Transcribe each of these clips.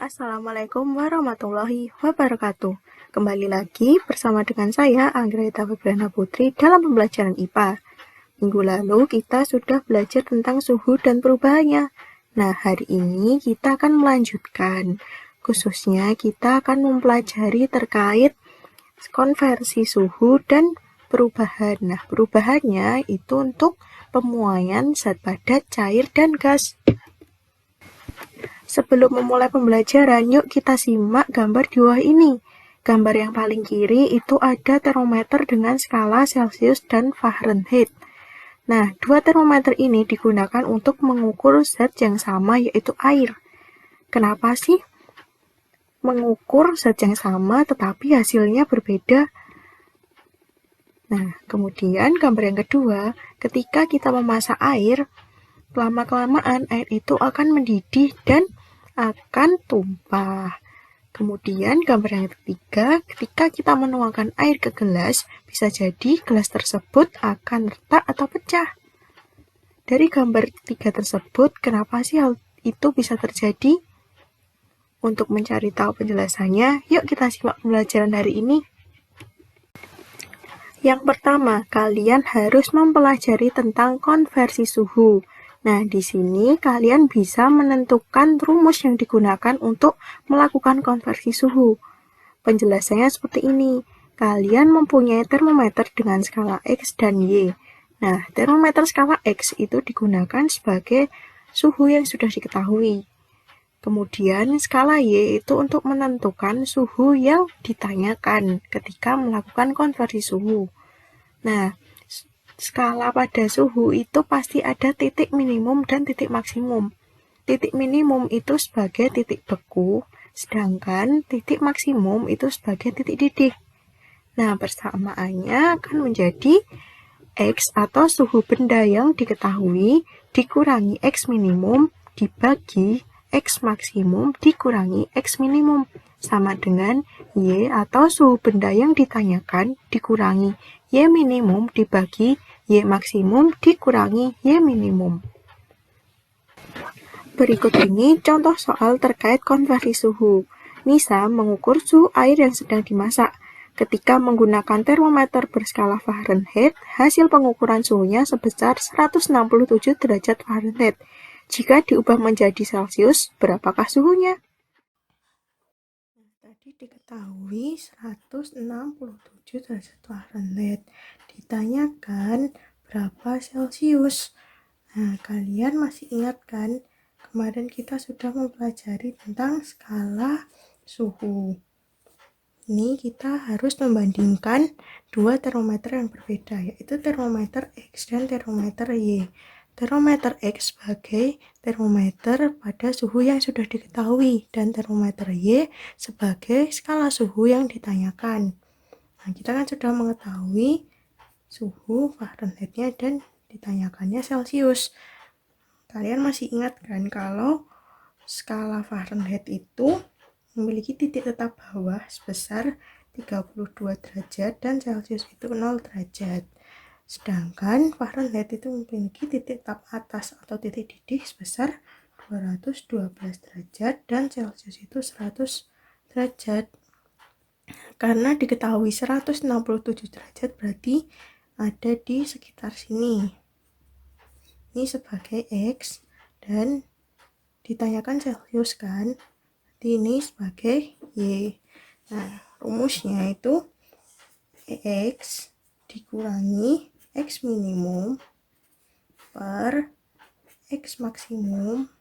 Assalamualaikum warahmatullahi wabarakatuh. Kembali lagi bersama dengan saya, Anggreta Febriana Putri, dalam pembelajaran IPA. Minggu lalu kita sudah belajar tentang suhu dan perubahannya. Nah, hari ini kita akan melanjutkan. Khususnya kita akan mempelajari terkait konversi suhu dan perubahan. Nah, perubahannya itu untuk pemuaian zat padat, cair, dan gas. Sebelum memulai pembelajaran, yuk kita simak gambar di bawah ini. Gambar yang paling kiri itu ada termometer dengan skala Celcius dan Fahrenheit. Nah, dua termometer ini digunakan untuk mengukur zat yang sama, yaitu air. Kenapa sih mengukur zat yang sama tetapi hasilnya berbeda? Nah, kemudian gambar yang kedua, ketika kita memasak air, lama-kelamaan air itu akan mendidih dan akan tumpah. Kemudian gambar yang ketiga, ketika kita menuangkan air ke gelas, bisa jadi gelas tersebut akan retak atau pecah. Dari gambar ketiga tersebut, kenapa sih hal itu bisa terjadi? Untuk mencari tahu penjelasannya, yuk kita simak pembelajaran hari ini. Yang pertama, kalian harus mempelajari tentang konversi suhu. Nah, di sini kalian bisa menentukan rumus yang digunakan untuk melakukan konversi suhu. Penjelasannya seperti ini. Kalian mempunyai termometer dengan skala X dan Y. Nah, termometer skala X itu digunakan sebagai suhu yang sudah diketahui. Kemudian skala Y itu untuk menentukan suhu yang ditanyakan ketika melakukan konversi suhu. Nah, skala pada suhu itu pasti ada titik minimum dan titik maksimum. Titik minimum itu sebagai titik beku, sedangkan titik maksimum itu sebagai titik didih. Nah, persamaannya akan menjadi X atau suhu benda yang diketahui dikurangi X minimum dibagi X maksimum dikurangi X minimum, sama dengan Y atau suhu benda yang ditanyakan dikurangi Y minimum dibagi Y maksimum dikurangi Y minimum. Berikut ini contoh soal terkait konversi suhu. Nisa mengukur suhu air yang sedang dimasak. Ketika menggunakan termometer berskala Fahrenheit, hasil pengukuran suhunya sebesar 167 derajat Fahrenheit. Jika diubah menjadi Celcius, berapakah suhunya? Tadi diketahui 167 derajat Fahrenheit. Ditanyakan berapa Celcius. Nah, kalian masih ingat kan? Kemarin kita sudah mempelajari tentang skala suhu. Ini kita harus membandingkan dua termometer yang berbeda, yaitu termometer X dan termometer Y. Termometer X sebagai termometer pada suhu yang sudah diketahui, dan termometer Y sebagai skala suhu yang ditanyakan. Nah, kita kan sudah mengetahui suhu Fahrenheit-nya dan ditanyakannya Celcius. Kalian masih ingat kan kalau skala Fahrenheit itu memiliki titik tetap bawah sebesar 32 derajat dan Celcius itu 0 derajat. Sedangkan Fahrenheit itu memiliki titik tetap atas atau titik didih sebesar 212 derajat dan Celcius itu 100 derajat. Karena diketahui 167 derajat berarti ada di sekitar sini. Ini sebagai X dan ditanyakan Celcius kan, jadi ini sebagai Y. Nah, rumusnya itu X dikurangi X minimum per X maksimum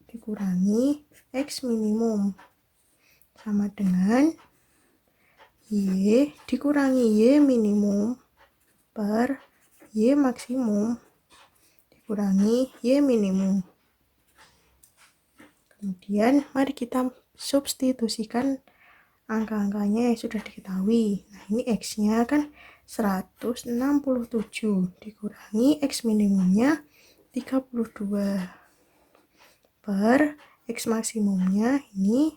dikurangi X minimum sama dengan Y dikurangi Y minimum per Y maksimum dikurangi Y minimum. Kemudian mari kita substitusikan angka-angkanya yang sudah diketahui. Nah, ini X-nya kan 167 dikurangi X minimumnya 32 per X maksimumnya ini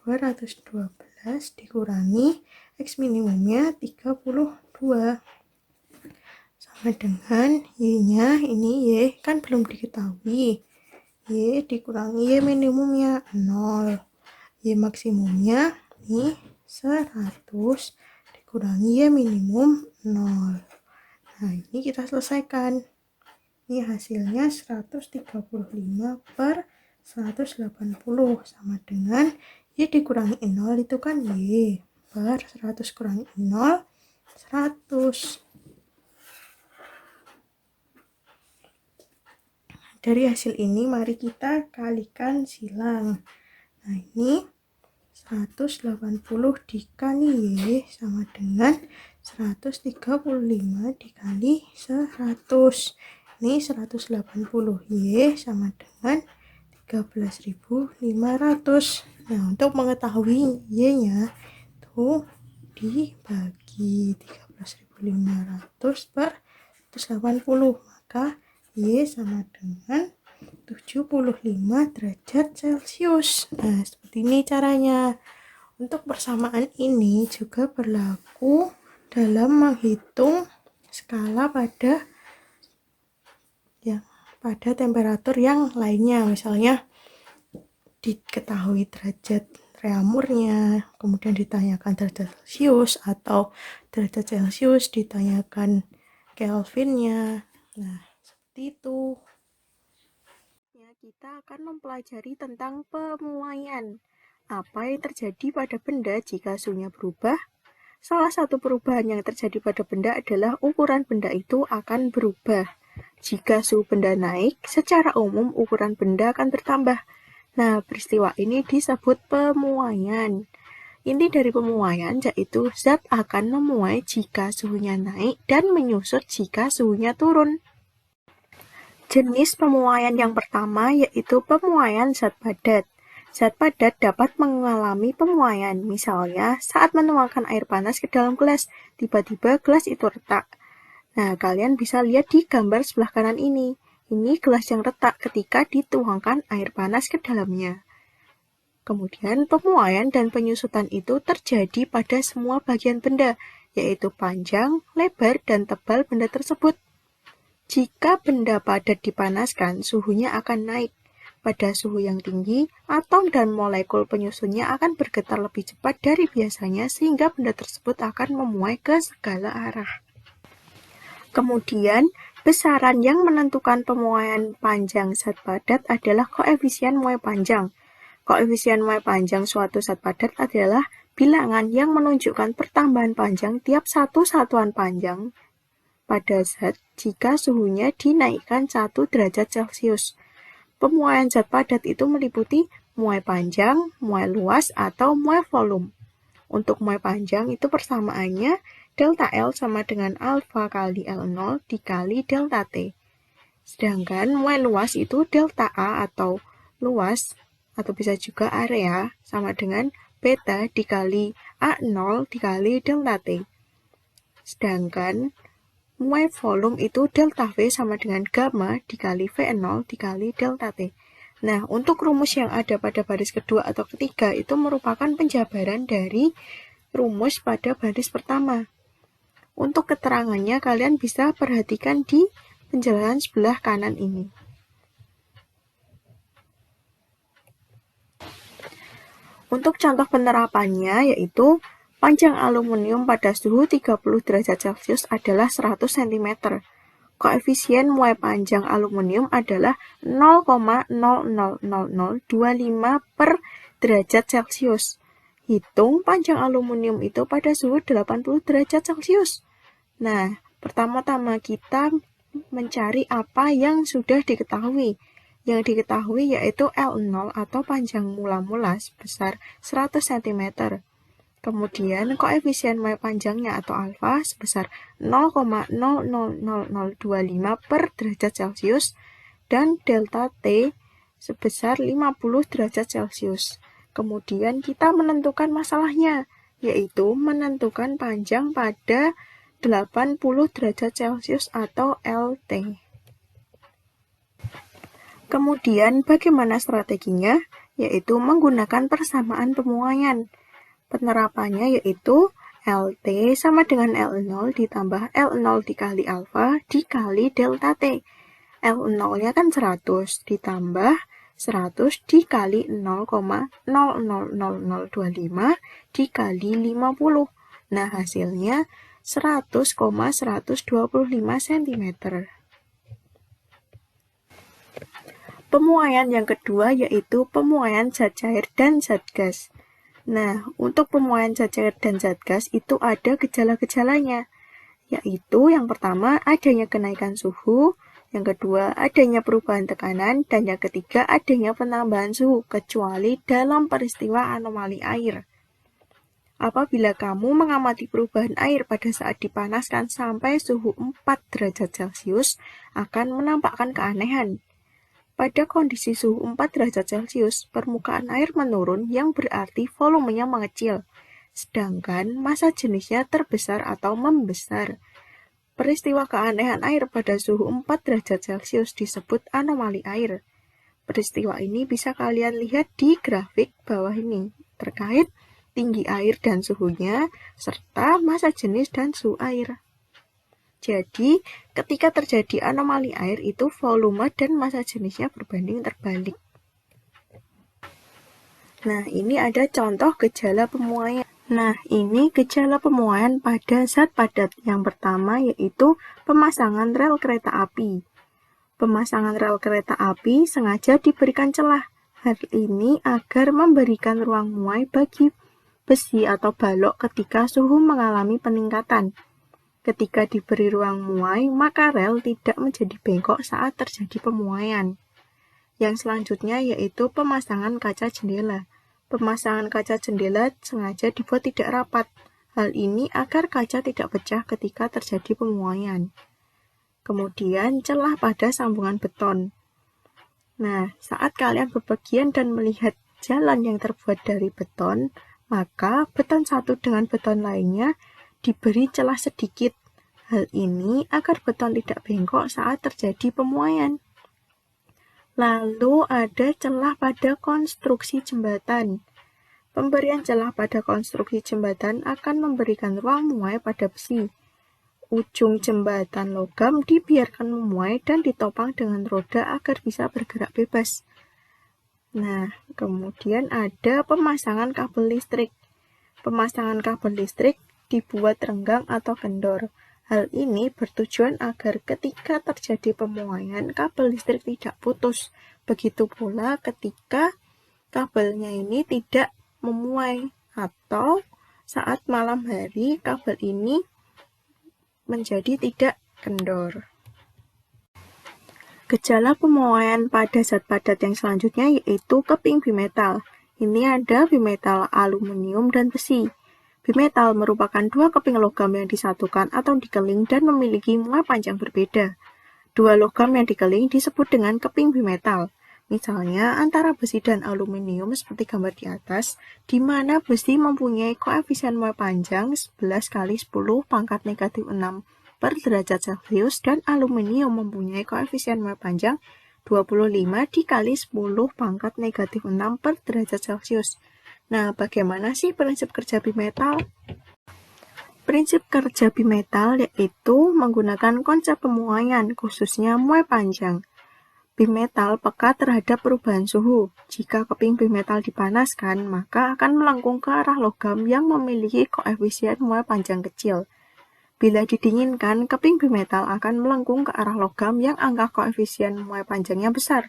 212 dikurangi X minimumnya 32 sama dengan Y-nya, ini Y kan belum diketahui, Y dikurangi Y minimumnya 0. Y maksimumnya ini 100 dikurangi Y minimum 0. Nah, ini kita selesaikan. Ini hasilnya 135 per 180 sama dengan Y dikurangi 0 itu kan Y per 100 kurangi 0, 100. Dari hasil ini mari kita kalikan silang. Nah, ini 180 dikali Y sama dengan 135 dikali 100. Ini 180 Y sama dengan 13.500. Nah, untuk mengetahui Y-nya itu dibagi 13.500 per 180, maka Y sama dengan 75 derajat Celcius. Nah, seperti ini caranya. Untuk persamaan ini juga berlaku dalam menghitung skala pada temperatur yang lainnya. Misalnya diketahui derajat reaumurnya, kemudian ditanyakan derajat Celcius, atau derajat Celcius ditanyakan Kelvinnya. Nah, seperti itu. Kita akan mempelajari tentang pemuaian. Apa yang terjadi pada benda jika suhunya berubah? Salah satu perubahan yang terjadi pada benda adalah ukuran benda itu akan berubah. Jika suhu benda naik, secara umum ukuran benda akan bertambah. Nah, peristiwa ini disebut pemuaian. Inti dari pemuaian yaitu zat akan memuai jika suhunya naik dan menyusut jika suhunya turun. Jenis pemuaian yang pertama yaitu pemuaian zat padat. Zat padat dapat mengalami pemuaian, misalnya saat menuangkan air panas ke dalam gelas, tiba-tiba gelas itu retak. Nah, kalian bisa lihat di gambar sebelah kanan ini. Ini gelas yang retak ketika dituangkan air panas ke dalamnya. Kemudian, pemuaian dan penyusutan itu terjadi pada semua bagian benda, yaitu panjang, lebar, dan tebal benda tersebut. Jika benda padat dipanaskan, suhunya akan naik. Pada suhu yang tinggi, atom dan molekul penyusunnya akan bergetar lebih cepat dari biasanya sehingga benda tersebut akan memuai ke segala arah. Kemudian, besaran yang menentukan pemuaian panjang zat padat adalah koefisien muai panjang. Koefisien muai panjang suatu zat padat adalah bilangan yang menunjukkan pertambahan panjang tiap satu satuan panjang pada zat jika suhunya dinaikkan 1 derajat Celcius. Pemuaian zat padat itu meliputi muai panjang, muai luas, atau muai volume. Untuk muai panjang itu persamaannya delta L sama dengan alfa kali L0 dikali delta T. Sedangkan muai luas itu delta A atau luas, atau bisa juga area, sama dengan beta dikali A0 dikali delta T. Sedangkan muai volume itu delta V sama dengan gamma dikali V0 dikali delta T. Nah, untuk rumus yang ada pada baris kedua atau ketiga itu merupakan penjabaran dari rumus pada baris pertama. Untuk keterangannya kalian bisa perhatikan di penjelasan sebelah kanan ini. Untuk contoh penerapannya yaitu panjang aluminium pada suhu 30 derajat Celcius adalah 100 cm. Koefisien muai panjang aluminium adalah 0,00025 per derajat Celcius. Hitung panjang aluminium itu pada suhu 80 derajat Celcius. Nah, pertama-tama kita mencari apa yang sudah diketahui. Yang diketahui yaitu L0 atau panjang mula-mula sebesar 100 cm. Kemudian koefisien muai panjangnya atau alfa sebesar 0,00025 per derajat Celcius dan delta T sebesar 50 derajat Celcius. Kemudian kita menentukan masalahnya, yaitu menentukan panjang pada 80 derajat Celcius atau LT. Kemudian bagaimana strateginya? Yaitu menggunakan persamaan pemuaian. Penerapannya yaitu LT sama dengan L0 ditambah L0 dikali alfa dikali delta T. L0-nya kan 100 ditambah 100 dikali 0,000025 dikali 50. Nah, hasilnya 100,125 cm. Pemuaian yang kedua yaitu pemuaian zat cair dan zat gas. Nah, untuk pemuaian zat cair dan zat gas itu ada gejala-gejalanya, yaitu yang pertama adanya kenaikan suhu, yang kedua adanya perubahan tekanan, dan yang ketiga adanya penambahan suhu, kecuali dalam peristiwa anomali air. Apabila kamu mengamati perubahan air pada saat dipanaskan sampai suhu 4 derajat Celcius, akan menampakkan keanehan. Pada kondisi suhu 4 derajat Celcius, permukaan air menurun yang berarti volumenya mengecil, sedangkan massa jenisnya terbesar atau membesar. Peristiwa keanehan air pada suhu 4 derajat Celcius disebut anomali air. Peristiwa ini bisa kalian lihat di grafik bawah ini, terkait tinggi air dan suhunya, serta massa jenis dan suhu air. Jadi, ketika terjadi anomali air itu volume dan massa jenisnya berbanding terbalik. Nah, ini ada contoh gejala pemuaian. Nah, ini gejala pemuaian pada zat padat. Yang pertama yaitu pemasangan rel kereta api. Pemasangan rel kereta api sengaja diberikan celah. Hal ini agar memberikan ruang muai bagi besi atau balok ketika suhu mengalami peningkatan. Ketika diberi ruang muai, maka rel tidak menjadi bengkok saat terjadi pemuaian. Yang selanjutnya yaitu pemasangan kaca jendela. Pemasangan kaca jendela sengaja dibuat tidak rapat. Hal ini agar kaca tidak pecah ketika terjadi pemuaian. Kemudian celah pada sambungan beton. Nah, saat kalian bepergian dan melihat jalan yang terbuat dari beton, maka beton satu dengan beton lainnya diberi celah sedikit. Hal ini agar beton tidak bengkok saat terjadi pemuaian. Lalu ada celah pada konstruksi jembatan. Pemberian celah pada konstruksi jembatan akan memberikan ruang muai pada besi. Ujung jembatan logam dibiarkan memuai dan ditopang dengan roda agar bisa bergerak bebas. Nah, kemudian ada pemasangan kabel listrik. Pemasangan kabel listrik dibuat renggang atau kendor. Hal ini bertujuan agar ketika terjadi pemuaian, kabel listrik tidak putus. Begitu pula ketika kabelnya ini tidak memuai atau saat malam hari kabel ini menjadi tidak kendor. Gejala pemuaian pada zat padat yang selanjutnya yaitu keping bimetal. Ini ada bimetal aluminium dan besi. Bimetal merupakan dua keping logam yang disatukan atau dikeling dan memiliki muai panjang berbeda. Dua logam yang dikeling disebut dengan keping bimetal. Misalnya antara besi dan aluminium seperti gambar di atas, di mana besi mempunyai koefisien muai panjang 11 kali 10 pangkat negatif 6 per derajat Celcius dan aluminium mempunyai koefisien muai panjang 25 dikali 10 pangkat negatif 6 per derajat Celcius. Nah, bagaimana sih prinsip kerja bimetal? Prinsip kerja bimetal yaitu menggunakan konsep pemuaian, khususnya muai panjang. Bimetal peka terhadap perubahan suhu. Jika keping bimetal dipanaskan, maka akan melengkung ke arah logam yang memiliki koefisien muai panjang kecil. Bila didinginkan, keping bimetal akan melengkung ke arah logam yang angka koefisien muai panjangnya besar.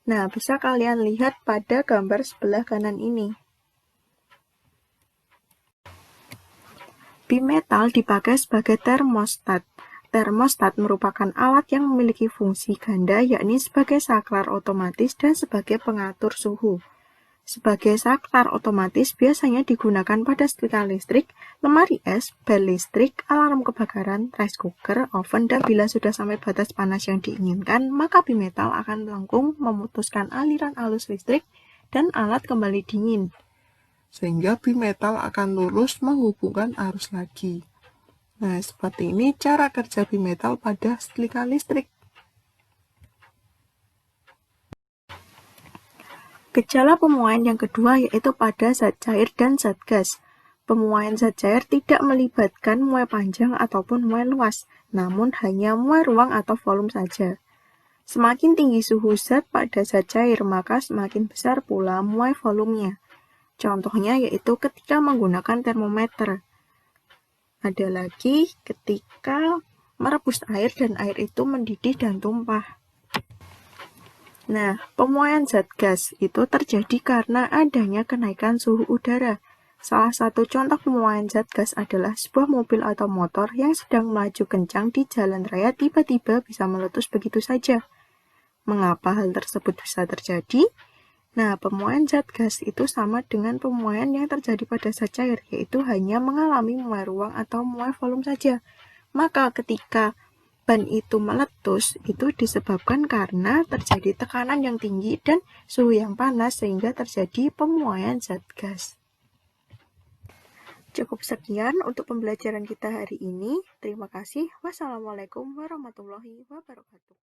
Nah, bisa kalian lihat pada gambar sebelah kanan ini. Bimetal dipakai sebagai termostat. Termostat merupakan alat yang memiliki fungsi ganda, yakni sebagai saklar otomatis dan sebagai pengatur suhu. Sebagai saklar otomatis biasanya digunakan pada setrika listrik, lemari es, bel listrik, alarm kebakaran, rice cooker, oven, dan bila sudah sampai batas panas yang diinginkan, maka bimetal akan melengkung, memutuskan aliran arus listrik, dan alat kembali dingin. Sehingga bimetal akan lurus menghubungkan arus lagi. Nah, seperti ini cara kerja bimetal pada setrika listrik. Gejala pemuaian yang kedua yaitu pada zat cair dan zat gas. Pemuaian zat cair tidak melibatkan muai panjang ataupun muai luas, namun hanya muai ruang atau volume saja. Semakin tinggi suhu zat pada zat cair, maka semakin besar pula muai volumenya. Contohnya yaitu ketika menggunakan termometer. Ada lagi ketika merebus air dan air itu mendidih dan tumpah. Nah, pemuaian zat gas itu terjadi karena adanya kenaikan suhu udara. Salah satu contoh pemuaian zat gas adalah sebuah mobil atau motor yang sedang melaju kencang di jalan raya tiba-tiba bisa meletus begitu saja. Mengapa hal tersebut bisa terjadi? Nah, pemuaian zat gas itu sama dengan pemuaian yang terjadi pada zat cair, yaitu hanya mengalami muai ruang atau muai volume saja. Maka ketika ban itu meletus, itu disebabkan karena terjadi tekanan yang tinggi dan suhu yang panas sehingga terjadi pemuaian zat gas. Cukup sekian untuk pembelajaran kita hari ini. Terima kasih. Wassalamualaikum warahmatullahi wabarakatuh.